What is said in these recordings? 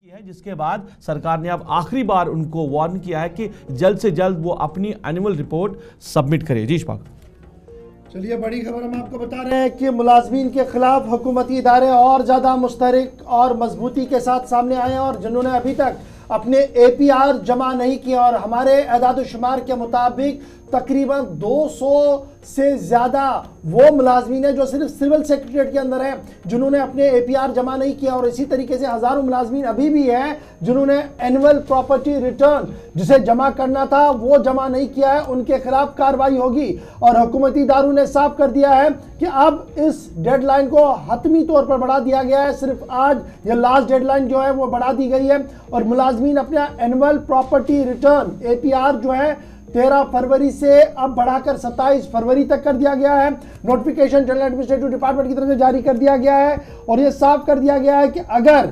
है, जिसके बाद सरकार ने अब आखिरी बार उनको वार्न किया है कि जल्द से जल्द वो अपनी एनुअल रिपोर्ट सबमिट करे। जी इशफाक। चलिए, बड़ी खबर हम आपको बता रहे हैं कि मुलाजमीन के खिलाफ हुकूमती इदारे और ज़्यादा मुस्तहरिक और मजबूती के साथ सामने आए हैं और जिन्होंने अभी तक अपने APR जमा नहीं किए और हमारे एदाद शुमार के मुताबिक तकरीबन 200 से ज़्यादा वो मुलाजमीन हैं जो सिर्फ सिविल सेक्रेटरीट के अंदर हैं जिन्होंने अपने APR जमा नहीं किया, और इसी तरीके से हज़ारों मुलाजमीन अभी भी हैं जिन्होंने एनुअल प्रॉपर्टी रिटर्न जिसे जमा करना था वो जमा नहीं किया है। उनके खिलाफ कार्रवाई होगी और हुकूमती इदारों ने साफ कर दिया है कि अब इस डेडलाइन को हतमी तौर पर बढ़ा दिया गया है। सिर्फ आज ये लास्ट डेडलाइन जो है वो बढ़ा दी गई है और मुलाजमीन अपना एनुअल प्रॉपर्टी रिटर्न APR जो है 13 फरवरी से अब बढ़ाकर 27 फरवरी तक कर दिया गया है। नोटिफिकेशन जनरल एडमिनिस्ट्रेटिव डिपार्टमेंट की तरफ से जारी कर दिया गया है और यह साफ कर दिया गया है कि अगर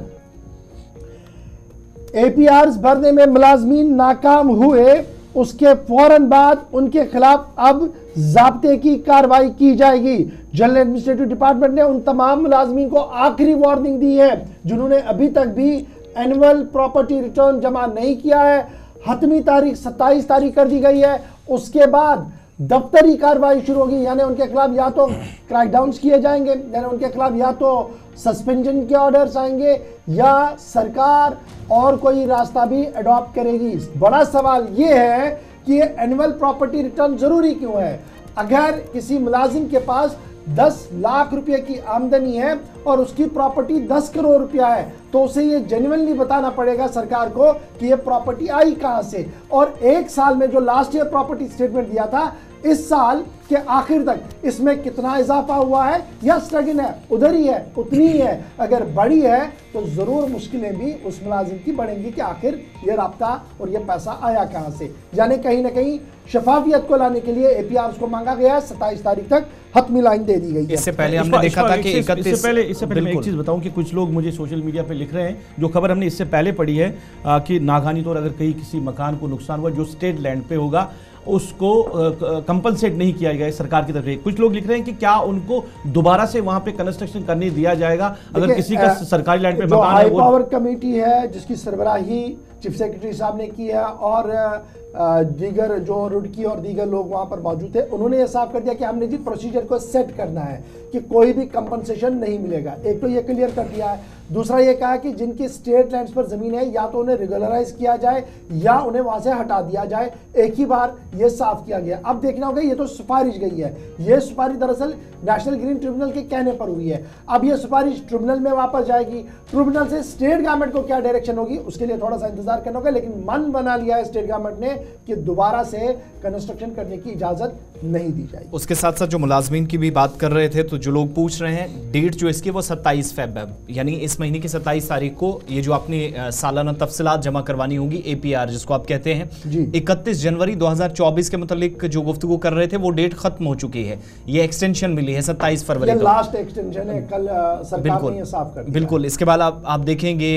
APRs भरने में मुलाजमीन नाकाम हुए उसके फौरन बाद उनके खिलाफ अब ज़ाब्ते की कार्रवाई की जाएगी। जनरल एडमिनिस्ट्रेटिव डिपार्टमेंट ने उन तमाम मुलाजमीन को आखिरी वार्निंग दी है जिन्होंने अभी तक भी एनुअल प्रॉपर्टी रिटर्न जमा नहीं किया है। हतमी तारीख 27 तारीख कर दी गई है, उसके बाद दफ्तरी कार्रवाई शुरू होगी, यानी उनके खिलाफ या तो क्रैकडाउन्स किए जाएंगे, यानी उनके खिलाफ या तो सस्पेंशन के ऑर्डर्स आएंगे या सरकार और कोई रास्ता भी अडॉप्ट करेगी। बड़ा सवाल ये है कि एनुअल प्रॉपर्टी रिटर्न जरूरी क्यों है। अगर किसी मुलाजिम के पास 10 लाख रुपए की आमदनी है और उसकी प्रॉपर्टी 10 करोड़ रुपया है तो उसे ये जेन्युइनली बताना पड़ेगा सरकार को कि ये प्रॉपर्टी आई कहां से, और एक साल में जो लास्ट ईयर प्रॉपर्टी स्टेटमेंट दिया था इस साल के आखिर तक इसमें कितना इजाफा हुआ है या स्ट्रगल है, उधर ही है, उतनी ही है। अगर बड़ी है तो जरूर मुश्किलें भी उस मुलाजिम की बढ़ेंगी कि आखिर ये राब्ता और ये पैसा आया कहां से। यानी कहीं ना कहीं शफाफियत को लाने के लिए APRs को मांगा गया है। 27 तारीख तक हतमी लाइन दे दी गई है। इससे पहले हमने देखा था कि इससे पहले मैं एक चीज बताऊं कि कुछ लोग मुझे सोशल मीडिया पे लिख रहे हैं, जो खबर हमने इससे पहले पढ़ी है कि नागहानी तौर अगर कहीं किसी मकान को नुकसान हुआ जो स्टेट लैंड पे होगा उसको कंपनसेट नहीं किया गया सरकार की तरफ से। कुछ लोग लिख रहे हैं कि क्या उनको दोबारा से वहां पे कंस्ट्रक्शन करने दिया जाएगा अगर किसी का सरकारी लैंड पे मकान है। हाई पावर कमेटी है जिसकी सरबराही चीफ सेक्रेटरी साहब ने की है और दीगर जो रुड़की और दीगर लोग वहां पर मौजूद थे, उन्होंने ये साफ कर दिया कि हमने जी प्रोसीजर को सेट करना है कि कोई भी कंपनसेशन नहीं मिलेगा। एक तो ये क्लियर कर दिया है, दूसरा ये कहा कि जिनकी स्टेट लैंड्स पर जमीन है या तो उन्हें रेगुलराइज किया जाए या उन्हें वहां से हटा दिया जाए। एक ही बार ये साफ किया गया। अब देखना होगा, ये तो सिफारिश गई है, ये सिफारिश दरअसल नेशनल ग्रीन ट्रिब्यूनल के कहने पर हुई है। अब ये सिफारिश ट्रिब्यूनल में वापस जाएगी, ट्रिब्यूनल से स्टेट गवर्नमेंट को क्या डायरेक्शन होगी उसके लिए थोड़ा सा इंतजार करना होगा, लेकिन मन बना लिया है स्टेट गवर्नमेंट ने कि दोबारा से कंस्ट्रक्शन करने की इजाजत नहीं दी जाएगी। उसके साथ साथ जो मुलाजमीन की भी बात कर रहे थे, तो जो लोग पूछ रहे हैं डेट जो इसकी वो 27 फेब है, यानी इस महीने की 27 तारीख को ये जो अपनी सालाना तफसीलात जमा करवानी होगी APR जिसको आप कहते हैं। 31 जनवरी 2024 के मुतालिक जो गुफ्तगू कर रहे थे वो डेट खत्म हो चुकी है, ये एक्सटेंशन मिली है 27 फरवरी को। लास्ट एक्सटेंशन है, कल सरकार ने ये साफ कर दिया। बिल्कुल। इसके बाद आप देखेंगे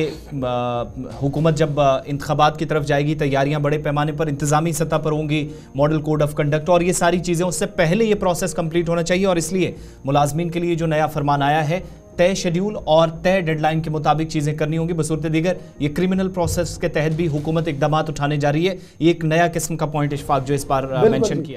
हुकूमत जब इंतखाबात की तरफ जाएगी, तैयारियां बड़े पैमाने पर इंतजामी सतह पर होंगी, मॉडल कोड ऑफ कंडक्ट और ये सारी चीजें, उससे पहले ये प्रोसेस कंप्लीट होना चाहिए। और इसलिए मुलाजमीन के लिए जो नया फरमान आया है तय शेड्यूल और तय डेडलाइन के मुताबिक चीजें करनी होंगी। बसूरत दीगर ये क्रिमिनल प्रोसेस के तहत भी हुकूमत इकदामात उठाने जा रही है। ये एक नया किस्म का पॉइंट इशफाक जो इस बार मेंशन किया।